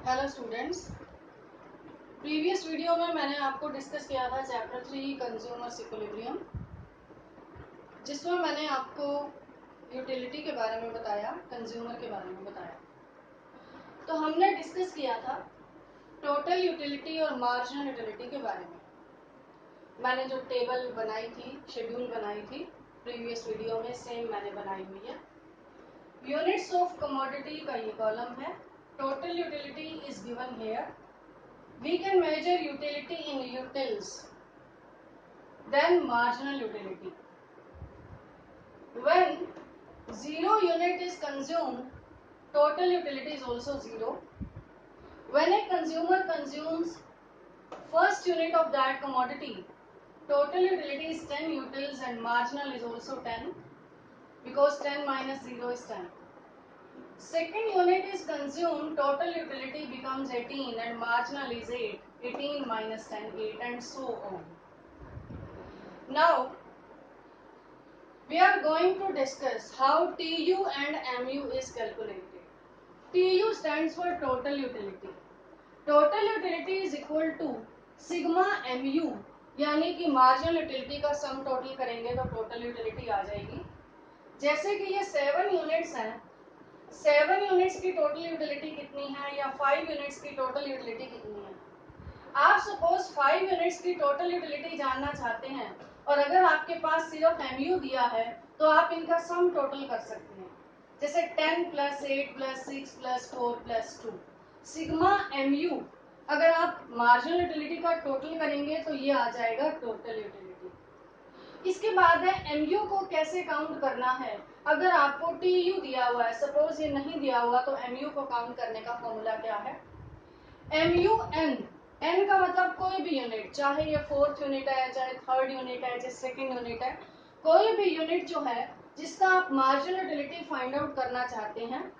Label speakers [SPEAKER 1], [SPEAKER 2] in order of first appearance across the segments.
[SPEAKER 1] Hello students, previous video में मैंने आपको डिस्कस किया था चैप्टर 3 कंज्यूमर्स इक्विलिब्रियम, जिसमें मैंने आपको यूटिलिटी के बारे में बताया, कंज्यूमर के बारे में बताया। तो हमने डिस्कस किया था टोटल यूटिलिटी और मार्जिनल यूटिलिटी के बारे में। मैंने जो टेबल बनाई थी, शेड्यूल बनाई थी प्रीवियस वीडियो में, सेम मैंने बनाई हुई है। यूनिट्स ऑफ कमोडिटी का ये कॉलम है। Total utility is given here. We can measure utility in utils, then marginal utility. When 0 unit is consumed, total utility is also 0. When a consumer consumes first unit of that commodity, total utility is 10 utils and marginal is also 10, because 10 minus 0 is 10. Second unit is consumed, total utility becomes 18 and marginal is 8. 18 minus 10, 8, and so on. Now, we are going to discuss how TU and MU is calculated. TU stands for total utility. Total utility is equal to sigma MU, यानी कि marginal utility का sum total करेंगे तो total utility आ जाएगी। जैसे कि ये 7 units हैं, 7 यूनिट्स की टोटल यूटिलिटी कितनी है या 5 यूनिट्स की टोटल यूटिलिटी कितनी है। आप सपोज 5 यूनिट्स की टोटल यूटिलिटी जानना चाहते हैं और अगर आपके पास सिर्फ एमयू दिया है तो आप इनका सम टोटल कर सकते हैं। जैसे 10 plus 8 plus 6 plus 4 plus 2 sigma MU, अगर आप मार्जिनल यूटिलिटी का टोटल करेंगे तो ये आ जाएगा टोटल यूटिलिटी। इसके बाद है एमयू को कैसे काउंट करना है। अगर आपको टीयू दिया हुआ है, सपोज ये नहीं दिया हुआ, तो एमयू को काउंट करने का फॉर्मूला क्या है। एमयू एन, एन का मतलब कोई भी यूनिट, चाहे ये 4th यूनिट है, चाहे 3rd यूनिट है, चाहे 2nd यूनिट है, कोई भी यूनिट जो है जिसका आप मार्जिनल यूटिलिटी फाइंड आउट करना चाहते हैं,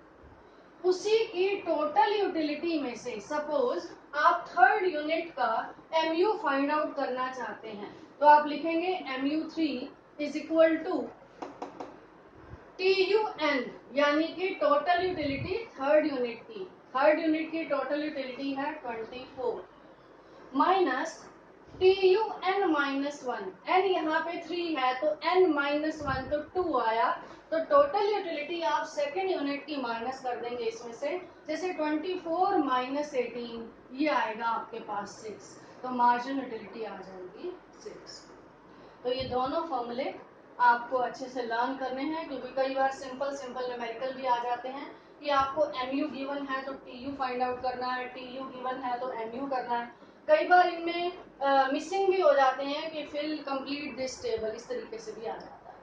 [SPEAKER 1] उसी की टोटल यूटिलिटी में से सपोज आप 3rd यूनिट का एमयू फाइंड आउट करना चाहते हैं तो आप लिखेंगे MU3 is equal to TUN, यानी कि टोटल यूटिलिटी 3rd यूनिट की। 3rd यूनिट की टोटल यूटिलिटी है 24 माइनस TUN माइनस 1, n यहाँ पे 3 है तो n माइनस 1 तो 2 आया, तो टोटल यूटिलिटी आप 2nd यूनिट की माइनस कर देंगे इसमें से। जैसे 24 माइनस 18 ये आएगा आपके पास 6, तो मार्जिनल यूटिलिटी आ जाएगी 6। तो ये दोनों फॉर्मूले आपको अच्छे से लर्न करने हैं, क्योंकि कई बार सिंपल न्यूमेरिकल भी आ जाते हैं कि आपको एमयू गिवन है तो टीयू फाइंड आउट करना है, टीयू गिवन है तो एमयू करना है। कई बार इनमें मिसिंग भी हो जाते हैं कि फिल कंप्लीट दिस टेबल, इस तरीके से भी आ जाता है।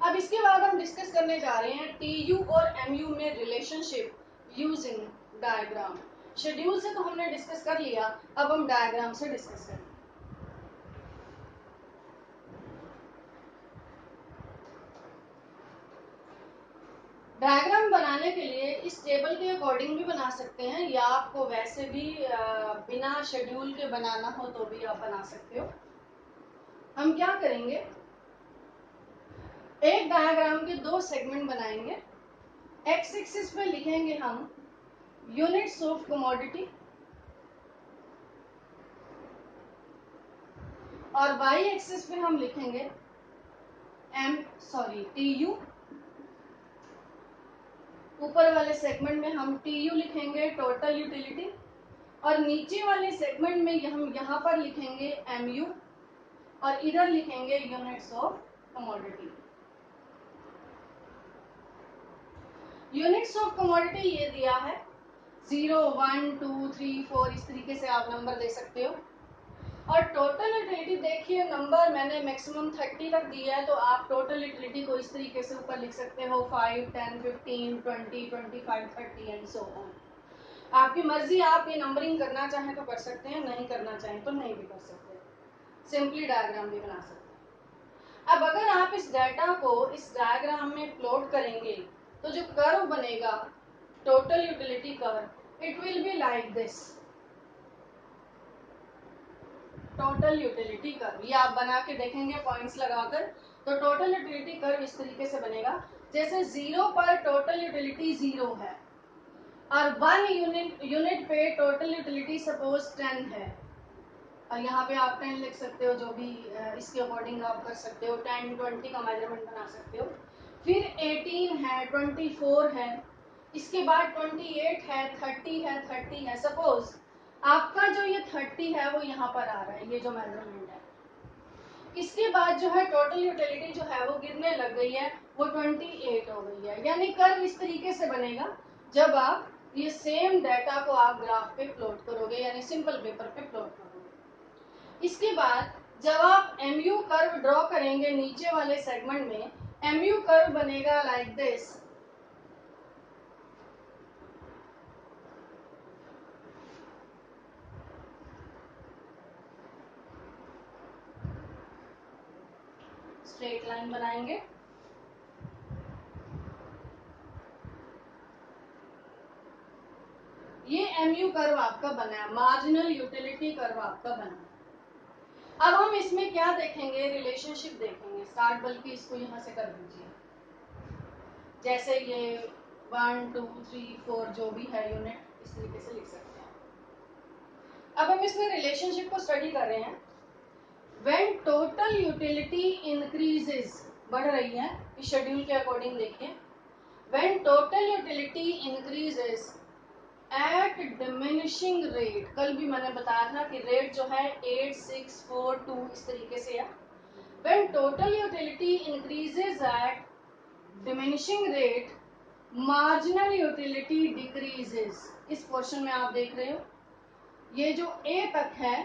[SPEAKER 1] अब इसके बाद हम डिस्कस करने जा रहे हैं टीयू और एमयू में रिलेशनशिप यूजिंग डायग्राम। शेड्यूल से तो हमने डिस्कस कर लिया, अब हम डायग्राम से डिस्कस करेंगे। डायग्राम बनाने के लिए इस टेबल के अकॉर्डिंग भी बना सकते हैं, या आपको वैसे भी बिना शेड्यूल के बनाना हो तो भी आप बना सकते हो। हम क्या करेंगे, एक डायग्राम के 2 सेगमेंट बनाएंगे। एक्स एक्सिस पे लिखेंगे हम यूनिट्स ऑफ कमोडिटी और वाई एक्सिस पे हम लिखेंगे टीयू। ऊपर वाले सेगमेंट में हम टीयू लिखेंगे टोटल यूटिलिटी, और नीचे वाले सेगमेंट में हम यहाँ पर लिखेंगे एमयू और इधर लिखेंगे units of commodity. Units of commodity ये दिया है 0, 1, 2, 3, 4, इस तरीके से आप नंबर दे सकते हो। और टोटल यूटिलिटी देखिए, नंबर मैंने मैक्सिमम 30 तक दिया है, तो आप टोटल यूटिलिटी को इस तरीके से ऊपर लिख सकते हो 5, 10, 15, 20, 25, 30 एंड सो ऑन। आपकी मर्जी, आप ये नंबरिंग करना चाहें तो कर सकते हैं, नहीं करना चाहें तो नहीं भी कर सकते, सिंपली डायग्राम भी बना सकते हैं। अब अगर आप इस डाटा को इस डायग्राम में प्लॉट करेंगे तो जो कर्व बनेगा total utility curve, it will be like this. Total utility curve ये आप बना के देखेंगे पॉइंट्स लगाकर, तो टोटल यूटिलिटी कर्व इस तरीके से बनेगा। जैसे 0 पर टोटल यूटिलिटी 0 है, और 1 यूनिट पे टोटल यूटिलिटी सपोज 10 है, और यहाँ पे आप 10 लिख सकते हो, जो भी इसके अकॉर्डिंग आप कर सकते हो, 10 20 का मेजरमेंट बना सकते हो। फिर 18 है, 24 है, इसके बाद 28 है, 30 है। सपोज आपका जो ये 30 है वो यहाँ पर आ रहा है, ये जो मेजरमेंट है। इसके बाद जो है टोटल यूटिलिटी जो है वो गिरने लग गई है, वो 28 हो गई है। यानी कर्व इस तरीके से बनेगा जब आप ये सेम डाटा को आप ग्राफ पे प्लॉट करोगे, यानी सिंपल पेपर पे प्लॉट करोगे। इसके बाद जब आप MU कर्व ड्रॉ करेंगे नीचे वाले सेगमेंट में, MU कर्व बनेगा लाइक दिस। स्ट्रेट लाइन बनाएंगे, ये MU कर्व आपका बना है, मार्जिनल यूटिलिटी कर्व आपका बना है। अब हम इसमें क्या देखेंगे, रिलेशनशिप देखेंगे। स्टार्ट, बल्कि इसको यहां से कर दीजिए, जैसे ये 1 2 3 4 जो भी है यूनिट, इस तरीके से लिख सकते हैं। अब हम इसमें रिलेशनशिप को स्टडी कर रहे हैं। व्हेन टोटल यूटिलिटी इंक्रीजेस, बढ़ रही है, इस शेड्यूल के अकॉर्डिंग देखिए। When total utility increases eight diminishing rate, कल भी मैंने बताया था कि रेट जो है 8 6 4 2 इस तरीके से है। When total utility increases at diminishing rate, marginal utility decreases। इस पोर्शन में आप देख रहे हो, ये जो A तक है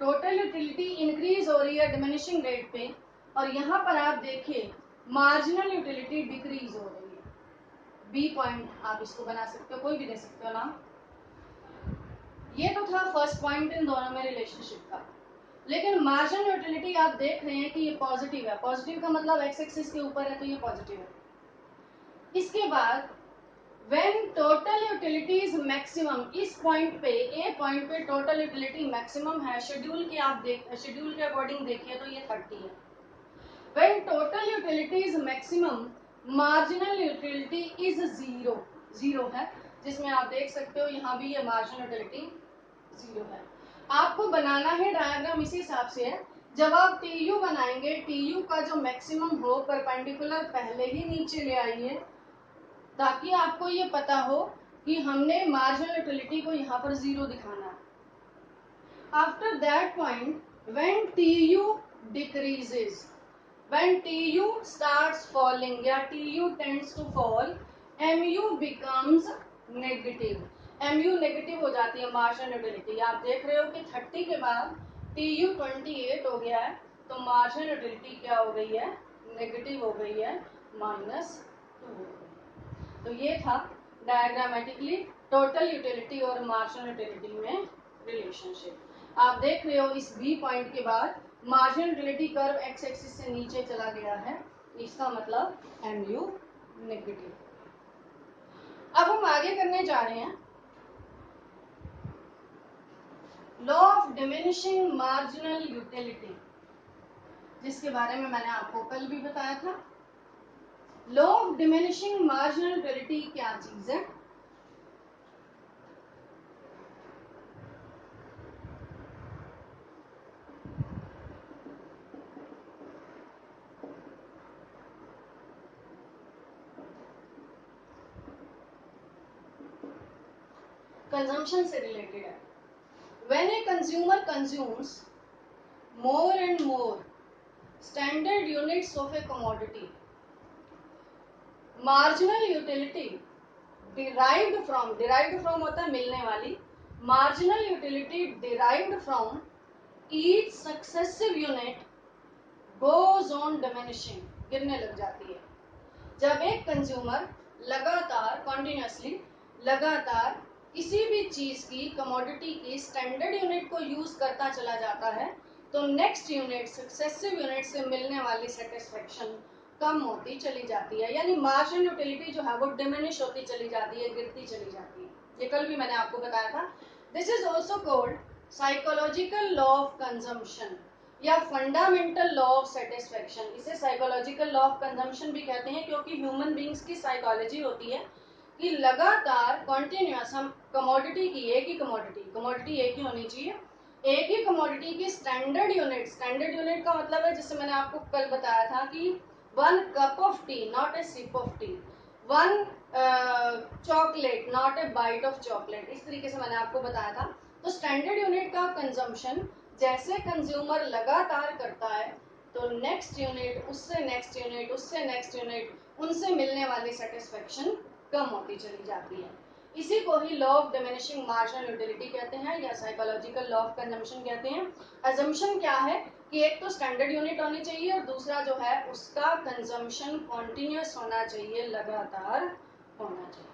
[SPEAKER 1] टोटल यूटिलिटी इंक्रीज हो रही है डिमिनिशिंग रेट पे, और यहाँ पर आप देखिए मार्जिनल यूटिलिटी डिक्रीज हो रही है। B पॉइंट आप इसको बना सकते हो, कोई भी दे सकते हो नाम। ये तो था फर्स्ट पॉइंट इन दोनों में रिलेशनशिप का। लेकिन मार्जिनल यूटिलिटी आप देख रहे हैं कि ये पॉजिटिव है। पॉजिटिव का मतलब एक्स एक्सिस के ऊपर है, तो ये पॉजिटिव है। इसके बाद when total utility is maximum, इस पॉइंट पे, ए पॉइंट पे टोटल यूटिलिटी मैक्सिमम है। शेड्यूल के आप शेड्यूल के अकॉर्डिंग देखिए तो ये 30 है। When total utility is maximum, marginal utility is 0 है, जिसमें आप देख सकते हो यहाँ भी ये मार्जिनल यूटिलिटी 0 है। आपको बनाना है डायग्राम इसी हिसाब से है। जब आप TU बनाएंगे, TU का जो मैक्सिमम हो परपेंडिकुलर पहले ही नीचे ले आइए, ताकि आपको ये पता हो कि हमने मार्जिनल यूटिलिटी को यहाँ पर 0 दिखाना है। After that point when TU decreases, when TU starts falling या TU tends to fall, MU becomes negative. MU negative हो जाती है मार्जिनल यूटिलिटी। आप देख रहे हो कि 30 के बाद TU 28 हो गया है, तो मार्जिनल यूटिलिटी क्या हो गई है, नेगेटिव हो गई है, -2। तो ये था डायग्रामेटिकली टोटल यूटिलिटी और मार्जिनल यूटिलिटी में रिलेशनशिप। आप देख रहे हो इस B पॉइंट के बाद marginal utility curve x axis से नीचे चला गया है, इसका मतलब MU नेगेटिव। अब हम आगे करने जा रहे हैं law of diminishing marginal utility, जिसके बारे में मैंने आपको कल भी बताया था। Law of diminishing marginal utility क्या चीज है? कंजम्पशन से रिलेटेड है। When a consumer consumes more and more standard units of a commodity, marginal utility derived from होता है मिलने वाली, marginal utility derived from each successive unit goes on diminishing, गिरने लग जाती है। जब एक कंज्यूमर लगातार कॉन्टिन्यूसली लगातार किसी भी चीज की कमोडिटी की स्टैंडर्ड यूनिट को यूज करता चला जाता है, तो नेक्स्ट यूनिट सक्सेसिव यूनिट से मिलने वाली सेटिस्फेक्शन कम होती चली जाती है। यानी मार्जिनल यूटिलिटी जो है वो डिमिनिश होती चली जाती है, गिरती चली जाती है। ये कल भी मैंने आपको बताया था। This is also called psychological law of consumption या फंडामेंटल लॉ ऑफ सेटिस्फेक्शन। इसे साइकोलॉजिकल लॉ ऑफ कंजम्पशन भी कहते हैं, क्योंकि ह्यूमन बींग्स की साइकोलॉजी होती है कि कि लगातार कॉन्टिन्यूअस हम कमोडिटी की, एक ही कमोडिटी एक ही होनी चाहिए, एक ही कमोडिटी की स्टैंडर्ड यूनिट का मतलब है, जैसे मैंने आपको कल बताया था कि 1 cup of tea not a sip of tea, 1 chocolate not a bite of chocolate, इस तरीके से मैंने आपको बताया था। तो स्टैंडर्ड यूनिट का कंजम्पशन जैसे कंज्यूमर लगातार करता है तो नेक्स्ट यूनिट, उससे नेक्स्ट यूनिट, उससे नेक्स्ट यूनिट, उनसे मिलने वाली सेटिस्फेक्शन कम होती चली जाती है। इसी को ही law of diminishing marginal utility कहते हैं या साइकोलॉजिकल लॉ ऑफ कंजम्पशन कहते हैं। अजम्पशन क्या है कि एक तो स्टैंडर्ड यूनिट होनी चाहिए और दूसरा जो है उसका कंजम्पशन कॉन्टिन्यूअस होना चाहिए, लगातार होना चाहिए।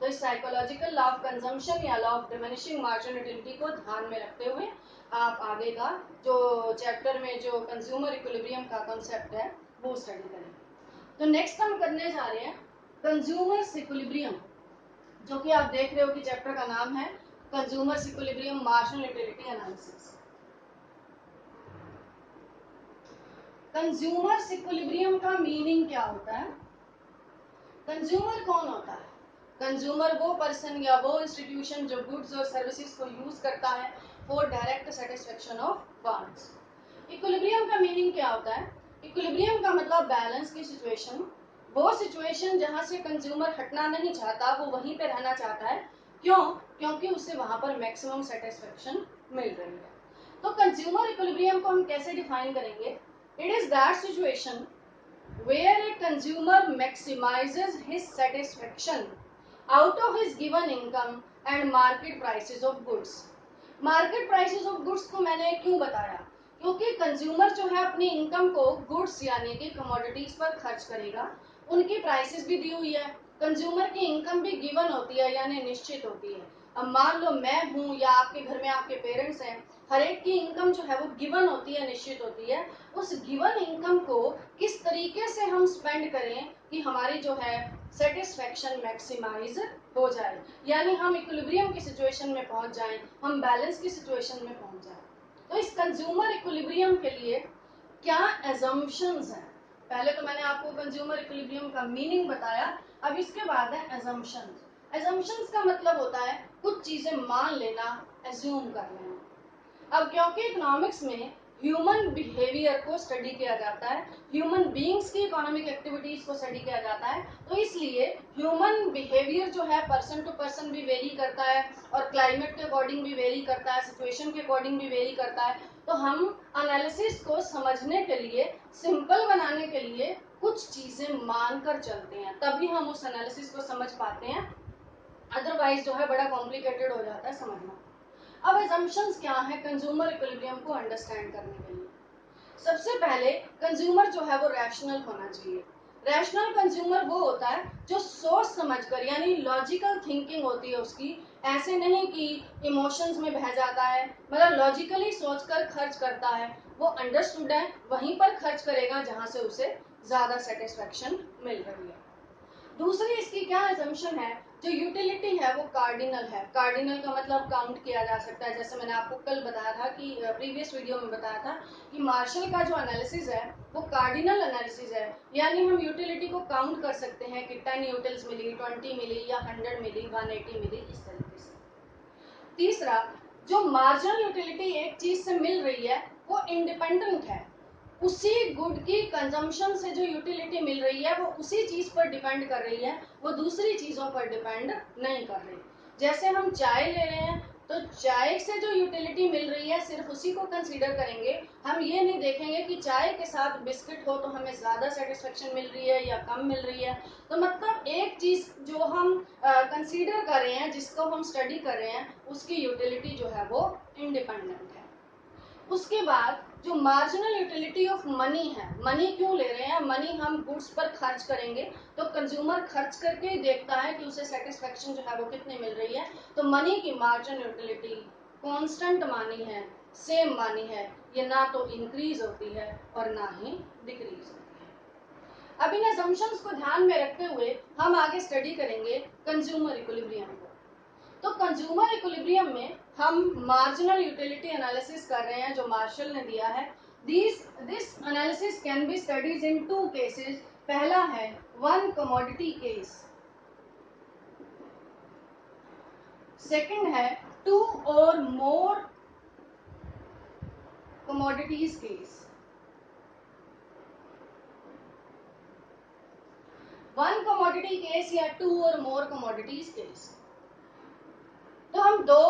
[SPEAKER 1] तो इस साइकोलॉजिकल लॉ ऑफ कंजम्पशन या law of diminishing marginal utility को ध्यान में रखते हुए आप आगे का जो चैप्टर में जो कंज्यूमर इक्विलिब्रियम का कॉन्सेप्ट है वो स्टडी करेंगे। तो नेक्स्ट हम करने जा रहे हैं कंज्यूमर इक्विलिब्रियम, जो कि आप देख रहे हो कि चैप्टर का नाम है consumer equilibrium marginal utility analysis. Consumer equilibrium का मीनिंग क्या होता है? कंज्यूमर कौन होता है? कंज्यूमर वो पर्सन या वो इंस्टीट्यूशन जो गुड्स और सर्विसेज को यूज करता है for direct satisfaction of wants. Equilibrium का मीनिंग क्या होता है? इक्विलिब्रियम का मतलब बैलेंस की सिचुएशन, वो सिचुएशन जहां से कंज्यूमर हटना नहीं चाहता, वो वहीं पे रहना चाहता है। क्यों? क्योंकि उसे वहां पर मैक्सिमम सेटिस्फेक्शन मिल रही है। तो कंज्यूमर इक्विलिब्रियम को हम कैसे डिफाइन करेंगे? It is that situation where a consumer maximizes his satisfaction out of his given income and market prices of goods। Market prices of goods को मैंने क्यों बताया? क्योंकि कंज्यूमर जो है अपनी इनकम को गुड्स यानी कि कमोडिटीज पर खर्च करेगा, उनकी प्राइसेस भी दी हुई है, कंज्यूमर की इनकम भी गिवन होती है यानी निश्चित होती है। अब मान लो मैं हूँ या आपके घर में आपके पेरेंट्स हैं, हर एक की इनकम जो है वो गिवन होती है, निश्चित होती है। उस गिवन इनकम को किस तरीके से हम स्पेंड करें कि हमारी जो है सेटिस्फेक्शन मैक्सिमाइज हो जाए, यानी हम इक्विलिब्रियम की सिचुएशन में पहुंच जाएं, हम बैलेंस की सिचुएशन में पहुंच जाएं। तो इस कंज्यूमर इक्विलिब्रियम के लिए क्या एजम्पशंस हैं? पहले तो मैंने आपको कंज्यूमर इक्विलिब्रियम का मीनिंग बताया, अब इसके बाद है एजम्पशंस। एजम्पशंस का मतलब होता है कुछ चीजें मान लेना, एज्यूम कर लेना। अब क्योंकि इकोनॉमिक्स में ह्यूमन बिहेवियर को स्टडी किया जाता है, ह्यूमन बीइंग्स की इकोनॉमिक एक्टिविटीज को स्टडी किया जाता है, तो इसलिए ह्यूमन बिहेवियर जो है पर्सन टू पर्सन भी वेरी करता है और क्लाइमेट के अकॉर्डिंग भी वेरी करता है, सिचुएशन के अकॉर्डिंग भी वेरी करता है। तो हम एनालिसिस को समझने के लिए, सिंपल बनाने के लिए कुछ चीजें मानकर चलते हैं, तभी हम उस एनालिसिस को समझ पाते हैं, अदरवाइज जो है बड़ा कॉम्प्लिकेटेड हो जाता है समझना। अब एजम्पशंस क्या है कंज्यूमर इक्विलिब्रियम को अंडरस्टैंड करने के लिए? सबसे पहले कंज्यूमर जो है वो रैशनल होना चाहिए। रैशनल कंज्यूमर वो होता है जो सोच समझकर, यानी लॉजिकल थिंकिंग होती है उसकी, ऐसे नहीं कि इमोशंस में बह जाता है, मतलब लॉजिकली सोचकर खर्च करता है, वो अंडरस्टूड है वहीं पर खर्च करेगा जहां से उसे ज्यादा सेटिस्फेक्शन मिल रही है। दूसरी इसकी क्या एजम्पशन है? जो यूटिलिटी है वो कार्डिनल है। कार्डिनल का मतलब काउंट किया जा सकता है, जैसे मैंने आपको कल बताया था कि प्रीवियस वीडियो में बताया था कि मार्शल का जो एनालिसिस है वो कार्डिनल एनालिसिस है, यानी हम यूटिलिटी को काउंट कर सकते हैं कि 10 यूटिल्स मिली, 20 मिली या 100 मिली, 180 मिली, इस तरीके से। तीसरा, जो मार्जिनल यूटिलिटी एक चीज से मिल रही है वो इंडिपेंडेंट है, उसी गुड की कंजम्पशन से जो यूटिलिटी मिल रही है वो उसी चीज पर डिपेंड कर रही है, वो दूसरी चीजों पर डिपेंड नहीं कर रही। जैसे हम चाय ले रहे हैं तो चाय से जो यूटिलिटी मिल रही है सिर्फ उसी को कंसीडर करेंगे, हम ये नहीं देखेंगे कि चाय के साथ बिस्किट हो तो हमें ज्यादा सेटिस्फेक्शन मिल रही है या कम मिल रही है। तो मतलब एक चीज जो हम कंसीडर कर रहे हैं, जिसको हम स्टडी कर रहे हैं, उसकी यूटिलिटी जो है वो इंडिपेंडेंट है। उसके बाद जो मार्जिनल यूटिलिटी ऑफ मनी है, मनी क्यों ले रहे हैं? मनी हम गुड्स पर खर्च करेंगे तो कंज्यूमर खर्च करके ही देखता है कि उसे सेटिस्फेक्शन जो है वो कितनी मिल रही है। तो मनी की मार्जिनल यूटिलिटी कांस्टेंट मानी है, सेम मानी है, ये ना तो इंक्रीज होती है और ना ही डिक्रीज होती है। अब इन असम्पशंस को ध्यान में रखते हुए हम आगे स्टडी करेंगे कंज्यूमर इक्विलिब्रियम को। तो कंज्यूमर इक्विलिब्रियम में हम मार्जिनल यूटिलिटी एनालिसिस कर रहे हैं जो मार्शल ने दिया है। This analysis can be studies in 2 cases. पहला है वन कमोडिटी केस, सेकंड है two or more commodities case. One commodity case या two or more commodities case. तो हम दो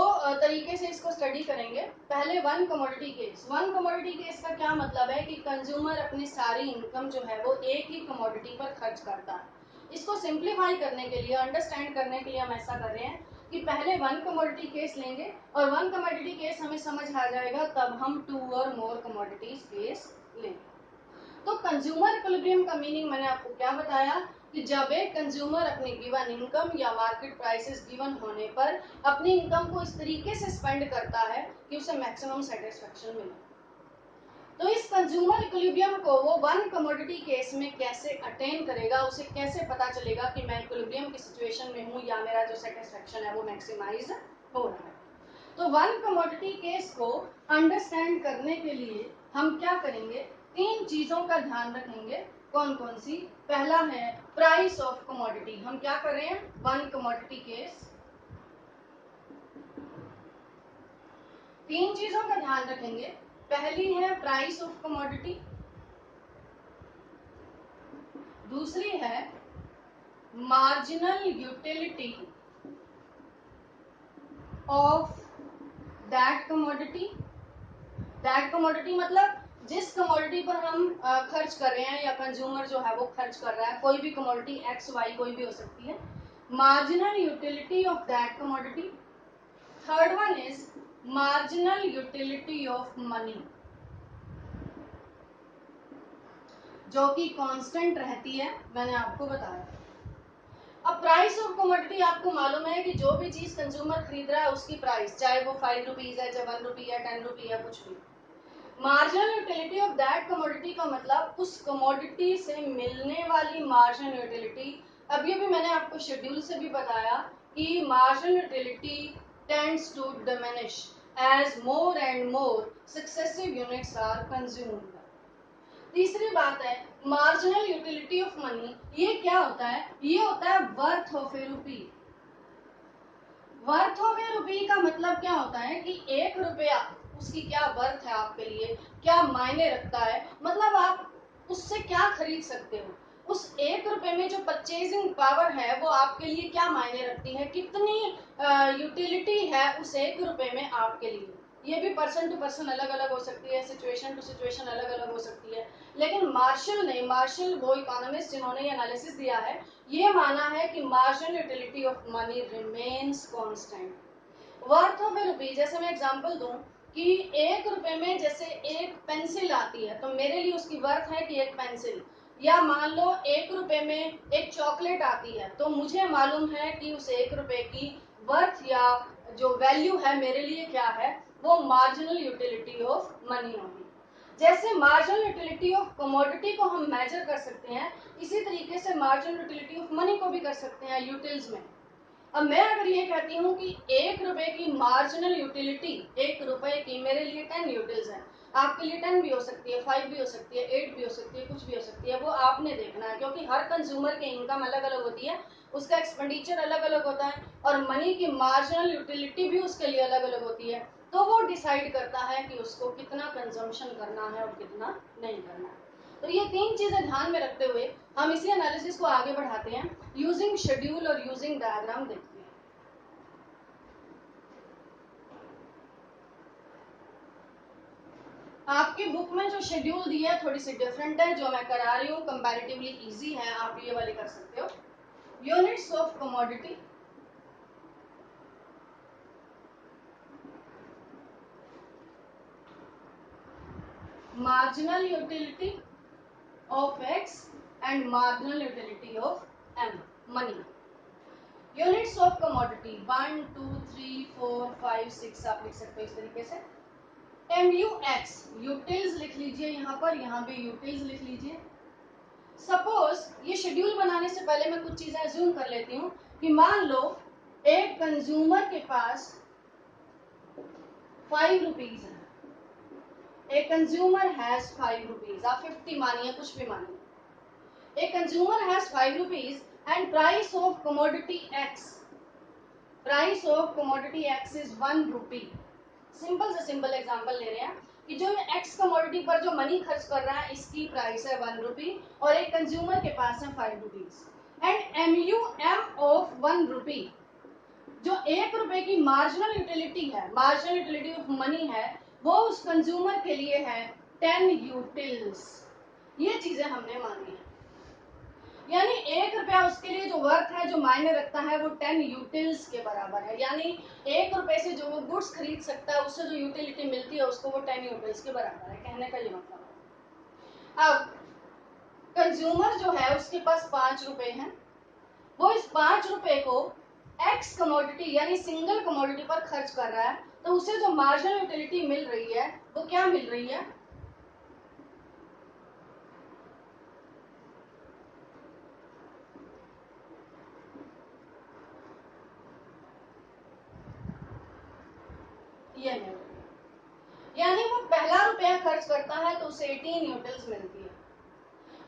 [SPEAKER 1] तरीके से इसको स्टडी करेंगे। पहले one commodity case. One commodity case का क्या मतलब है कि कंज्यूमर अपनी सारी इनकम जो है वो एक ही कमोडिटी पर खर्च करता है। इसको सिंप्लीफाई करने के लिए, अंडरस्टैंड करने के लिए हम ऐसा कर रहे हैं कि पहले वन कमोडिटी केस लेंगे और वन कमोडिटी केस हमें समझ आ जाएगा तब हम to or more commodities case लेंगे। तो कंज्यूमर इक्विलिब्रियम का मीनिंग मैंने आपको क्या बताया कि जब एक कंज्यूमर अपनी गिवन इनकम या मार्केट प्राइसेस गिवन होने पर अपनी इनकम को इस तरीके से स्पेंड करता है कि उसे मैक्सिमम सेटिस्फेक्शन मिले। तो इस कंज्यूमर इक्विलिब्रियम को वो वन कमोडिटी केस में कैसे अटेन करेगा, उसे कैसे पता चलेगा कि मैं इक्विलिब्रियम की सिचुएशन में हूं या मेरा जो सेटिस्फेक्शन है वो मैक्सिमाइज हो रहा है। तो वन कमोडिटी केस को अंडरस्टैंड करने के लिए हम क्या करेंगे, तीन चीजों का ध्यान रखेंगे। कौन कौन सी? पहला है प्राइस ऑफ कमोडिटी। हम क्या कर रहे हैं, वन कमोडिटी केस, तीन चीजों का ध्यान रखेंगे। पहली है प्राइस ऑफ कमोडिटी, दूसरी है marginal utility of that commodity. That commodity मतलब जिस कमोडिटी पर हम खर्च कर रहे हैं या कंज्यूमर जो है वो खर्च कर रहा है, कोई भी कमोडिटी एक्स वाई कोई भी हो सकती है। Marginal utility of that commodity. Third one is marginal utility of money, जो कि कांस्टेंट रहती है, मैंने आपको बताया। अब प्राइस ऑफ कमोडिटी आपको मालूम है कि जो भी चीज कंज्यूमर खरीद रहा है उसकी प्राइस, चाहे वो 5 रुपीज है, चाहे 1 रुपी है, 10 रुपी है, कुछ भी। Marginal utility of that commodity का मतलब उस कमोडिटी से मिलने वाली मार्जिनल यूटिलिटी। अभी भी मैंने आपको शेड्यूल से भी बताया कि marginal utility tends to diminish as more and more successive units are consumed. तीसरी बात है मार्जिनल यूटिलिटी ऑफ मनी। ये क्या होता है? ये होता है worth of a rupee. Worth of a rupee का मतलब क्या होता है कि एक रुपया उसकी क्या वर्थ है आपके लिए, क्या मायने रखता है, मतलब आप उससे क्या खरीद सकते हो। उस एक रुपए में जो परचेजिंग पावर है वो आपके लिए क्या मायने रखती है, कितनी यूटिलिटी है उस एक रुपए में आपके लिए। ये भी पर्सन टू पर्सन अलग अलग हो सकती है, सिचुएशन टू सिचुएशन अलग अलग हो सकती है। लेकिन मार्शल ने, मार्शल वो इकोनॉमिस्ट जिन्होंने ये एनालिसिस दिया है, ये माना है कि marginal utility of money remains constant. Worth of a rupee, जैसे मैं एग्जांपल दूं कि एक रुपए में जैसे एक पेंसिल आती है तो मेरे लिए उसकी वर्थ है कि एक पेंसिल, या मान लो एक रुपए में एक चॉकलेट आती है तो मुझे मालूम है कि उस एक रुपए की वर्थ या जो वैल्यू है मेरे लिए क्या है, वो मार्जिनल यूटिलिटी ऑफ मनी होगी। जैसे मार्जिनल यूटिलिटी ऑफ कमोडिटी को हम मेजर कर सकते हैं, इसी तरीके से मार्जिनल यूटिलिटी ऑफ मनी को भी कर सकते हैं यूटिल्स में। अब मैं अगर ये कहती हूँ कि एक रुपए की मार्जिनल यूटिलिटी, एक रुपए की मेरे लिए 10 यूटिल्स हैं, आपके लिए 10 भी हो सकती है, 5 भी हो सकती है, 8 भी हो सकती है, कुछ भी हो सकती है, वो आपने देखना है क्योंकि हर कंज्यूमर की इनकम अलग अलग होती है, उसका एक्सपेंडिचर अलग अलग होता है और मनी की मार्जिनल यूटिलिटी भी उसके लिए अलग अलग होती है। तो वो डिसाइड करता है कि उसको कितना कंजम्पशन करना है और कितना नहीं करना है। तो ये तीन चीजें ध्यान में रखते हुए हम इसी एनालिसिस को आगे बढ़ाते हैं, यूजिंग शेड्यूल और यूजिंग डायग्राम देखते हैं। आपकी बुक में जो शेड्यूल दिया है थोड़ी सी डिफरेंट है, जो मैं करा रही हूँ कंपैरेटिवली इजी है, आप ये वाली कर सकते हो। Units of commodity, marginal utility of X and marginal utility of M, money. Units of commodity 1 2 3 4 5 6 आप लिख सकते हो इस तरीके से। MUX यूटिल्स लिख लीजिए, यहाँ पर, यहाँ भी यूटिल्स लिख लीजिए। सपोज ये शेड्यूल बनाने से पहले मैं कुछ चीजें अज्यूम कर लेती हूँ कि मान लो एक कंज्यूमर के पास 5 रुपीज है, एक कंज्यूमर हैज 5 रुपीज, आप 50 मानिए, कुछ भी मानिए। A consumer has 5 rupees and price of commodity X price of commodity x is 1 rupee. Simple से सिंपल एग्जांपल ले रहे हैं कि जो एक्स कमोडिटी पर जो मनी खर्च कर रहा है इसकी प्राइस है 1 रुपी और एक कंज्यूमर के पास है 5 रुपीज एंड MUM ऑफ 1 रुपी, जो 1 रुपए की मार्जिनल यूटिलिटी है, मार्जिनल यूटिलिटी ऑफ मनी है, वो उस कंज्यूमर के लिए है 10 यूटिल्स। ये चीजें हमने मानी है, यानी 1 रुपया उसके लिए जो वर्थ है, जो मायने रखता है, वो 10 यूटिल्स के बराबर है। यानी 1 रुपए से जो वो गुड्स खरीद सकता है, उससे जो यूटिलिटी मिलती है उसको वो 10 यूटिल्स के बराबर है। कहने का ये मतलब है। अब कंज्यूमर जो है उसके पास 5 रुपए हैं, वो इस 5 रुपए को एक्स कमोडिटी यानी सिंगल कमोडिटी पर खर्च कर रहा है, तो उसे जो मार्जिनल यूटिलिटी मिल रही है वो क्या मिल रही है? ये मिल रही है। यानी वो पहला रुपया खर्च करता है तो उसे 18 यूटिल्स मिलती है।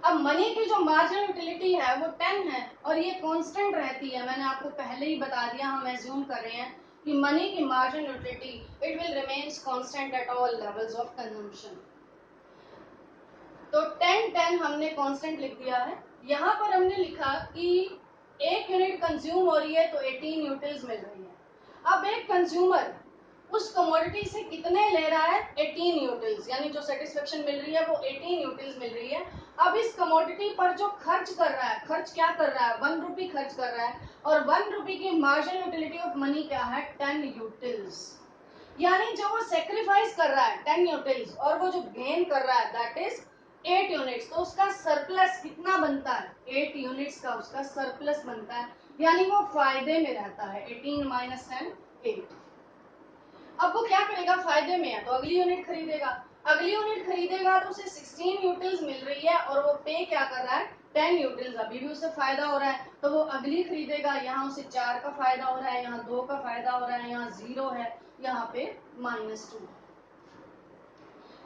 [SPEAKER 1] अब मनी की जो मार्जिनल यूटिलिटी है वो 10 है और ये कांस्टेंट रहती है। मैंने आपको पहले ही बता दिया, हम एज्यूम कर रहे हैं कि मनी की marginal utility it will remains constant at all levels of consumption. तो 10 हमने कांस्टेंट लिख दिया है। यहाँ पर हमने लिखा कि 1 यूनिट कंज्यूम हो रही है तो 18 यूटिल्स मिल रही है। अब एक कंज्यूमर उस कमोडिटी से कितने ले रहा है? 18 यूटिल्स, यानी जो सेटिस्फेक्शन मिल रही है वो 18 यूटिल्स मिल रही है। अब इस कमोडिटी पर जो खर्च कर रहा है, खर्च क्या कर रहा है? 1 रुपी खर्च कर रहा है और 1 रुपी की मार्जिनल यूटिलिटी ऑफ मनी क्या है? 10 यूटिल्स। यानी जो वो सेक्रीफाइस कर रहा है 10 यूटिल्स और वो जो गेन कर रहा है दैट इज 8 यूनिट्स, तो उसका सरप्लस कितना बनता है? 8 यूनिट्स का उसका सरप्लस बनता है, यानी वो फायदे में रहता है। 18 माइनस 10 8। अब वो क्या करेगा? फायदे में है तो अगली यूनिट खरीदेगा, अगली यूनिट खरीदेगा तो उसे 16 यूटिल्स मिल रही है और वो पे क्या कर रहा है? 10 यूटिल्स। अभी भी उसे फायदा हो रहा है तो वो अगली खरीदेगा, यहाँ उसे 4 का फायदा हो रहा है, यहाँ 2 का फायदा हो रहा है, यहाँ 0 है, यहाँ पे -2।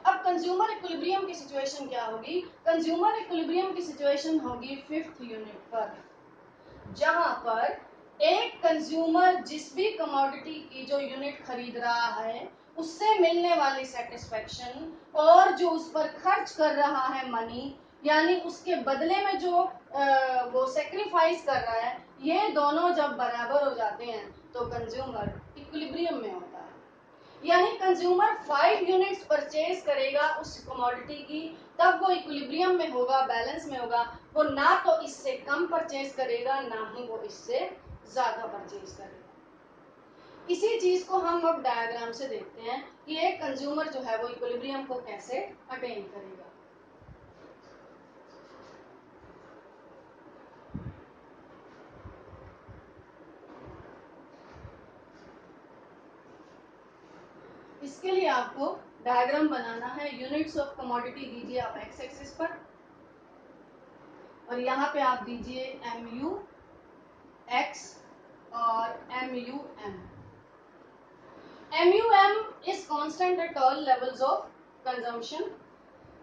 [SPEAKER 1] अब कंज्यूमर इक्विलिब्रियम की सिचुएशन क्या होगी? कंज्यूमर इक्विलिब्रियम की सिचुएशन होगी 5th यूनिट पर, जहां पर एक कंज्यूमर जिस भी कमोडिटी की जो यूनिट खरीद रहा है उससे मिलने वाली सेटिस्फेक्शन और जो उस पर खर्च कर रहा है मनी, यानी उसके बदले में जो वो सेक्रीफाइस कर रहा है, ये दोनों जब बराबर हो जाते हैं तो कंज्यूमर इक्विलिब्रियम में होता है। यानी कंज्यूमर 5 यूनिट्स परचेज करेगा उस कमोडिटी की, तब वो इक्विलिब्रियम में होगा, बैलेंस में होगा। वो ना तो इससे कम परचेज करेगा, ना ही वो इससे ज्यादा परचेज करेगा। इसी चीज को हम अब डायग्राम से देखते हैं कि एक कंज्यूमर जो है वो इक्विलिब्रियम को कैसे अटेन करेगा। इसके लिए आपको डायग्राम बनाना है। यूनिट्स ऑफ कमोडिटी दीजिए आप एक्स एक्सिस पर और यहाँ पे आप दीजिए MU X और MUM। MUM is constant at all levels of consumption।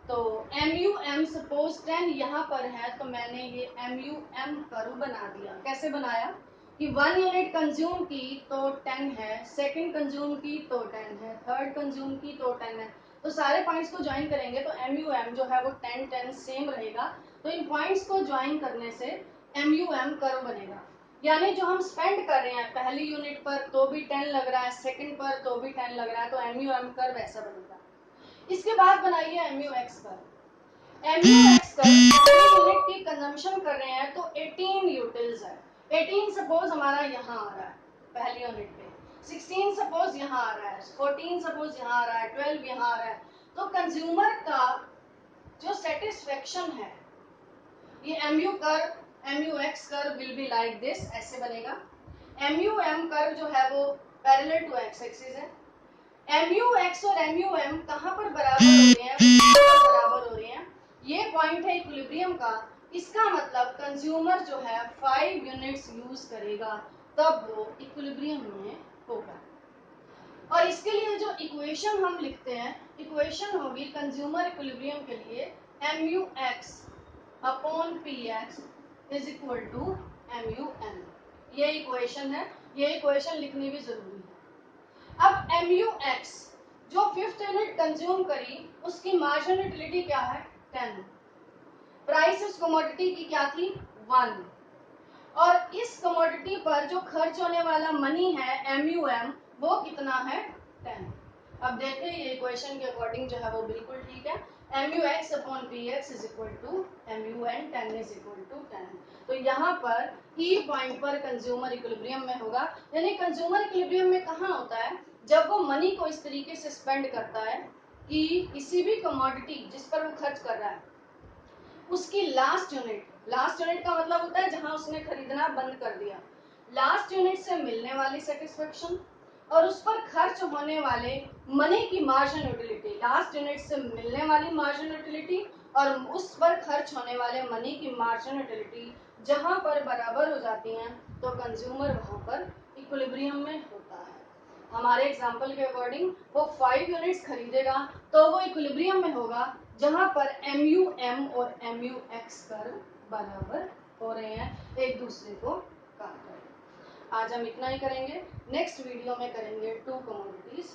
[SPEAKER 1] तो MUM सपोज 10 यहाँ पर है तो मैंने ये MUM कर्व बना दिया। कैसे बनाया कि 1 यूनिट कंज्यूम की तो 10 है, सेकंड कंज्यूम की तो 10 है, थर्ड कंज्यूम की तो 10 है। तो सारे पॉइंट्स को ज्वाइन करेंगे तो MUM जो है वो 10 10 सेम रहेगा। तो इन पॉइंट्स को ज्वाइन करने से MUM कर्व बनेगा। यानी जो हम स्पेंड कर रहे हैं पहली यूनिट पर तो भी 10 लग रहा है, सेकंड पर तो भी 10 लग रहा है, तो MUM कर्व ऐसा बनेगा। इसके बाद बनाइए MUX कर्व। MUX कर्व पहली यूनिट की कंजम्पशन कर रहे हैं तो 18 यूटिल्स है। 18 सपोज हमारा यहाँ आ रहा है पहली यूनिट पे, 16 सपोज यहाँ आ रहा है, 14 सपोज यहाँ आ रहा है, 12 यहाँ आ रहा है। तो कंज्यूमर का जो सेटिस्फेक्शन है, ये MUX curve will be like this, ऐसे बनेगा। MUM कर्व जो है वो पैरेलल टू एक्स एक्सिस है। MUX और MUM कहाँ पर बराबर हो रहे हैं? बराबर हो रहे हैं। ये पॉइंट है इक्विलिब्रियम का। इसका मतलब कंज्यूमर जो है 5 यूनिट्स यूज करेगा तब वो इक्विलिब्रियम में होगा। और इसके लिए जो इक्वेशन हम लिखते हैं, इक्वेशन होगी कंज्यूमर इक्विलिब्रियम के लिए MUX upon PX is equal to MUM। ये इक्वेशन है ये इक्वेशन लिखनी भी जरूरी है। अब MUX जो 5th यूनिट कंज्यूम करी उसकी मार्जिनल यूटिलिटी क्या है 10, प्राइस उस कमोडिटी की क्या थी 1, और इस कमोडिटी पर जो खर्च होने वाला मनी है MUM वो कितना है 10। अब देखते हैं ये इक्वेशन के अकॉर्डिंग जो है वो बिल्कुल ठीक है। MUX upon PX is equal to MUN 10 is equal to 10। तो यहाँ पर E पॉइंट पर कंज्यूमर इक्विलिब्रियम में होगा, यानी कंज्यूमर इक्विलिब्रियम में कहाँ होता है जब वो मनी को इस तरीके से स्पेंड करता है कि किसी भी कमोडिटी जिस पर वो खर्च कर रहा है उसकी लास्ट यूनिट का मतलब होता है जहां उसने खरीदना बंद कर दिया, लास्ट यूनिट से मिलने वाली सेटिस्फेक्शन और उस पर खर्च होने वाले मनी की मार्जिनल यूटिलिटी, लास्ट यूनिट से मिलने वाली मार्जिनल यूटिलिटी और उस पर खर्च होने वाले मनी की मार्जिनल यूटिलिटी जहां पर बराबर हो जाती हैं तो कंज्यूमर वहां पर इक्विलिब्रियम में होता है। हमारे एग्जाम्पल के अकॉर्डिंग वो 5 यूनिट्स खरीदेगा तो वो इक्विलिब्रियम में होगा जहां पर MUM और MUX कर्व बराबर हो रहे हैं, एक दूसरे को काट रहे हैं। आज हम इतना ही करेंगे, नेक्स्ट वीडियो में करेंगे 2 कमोडिटीज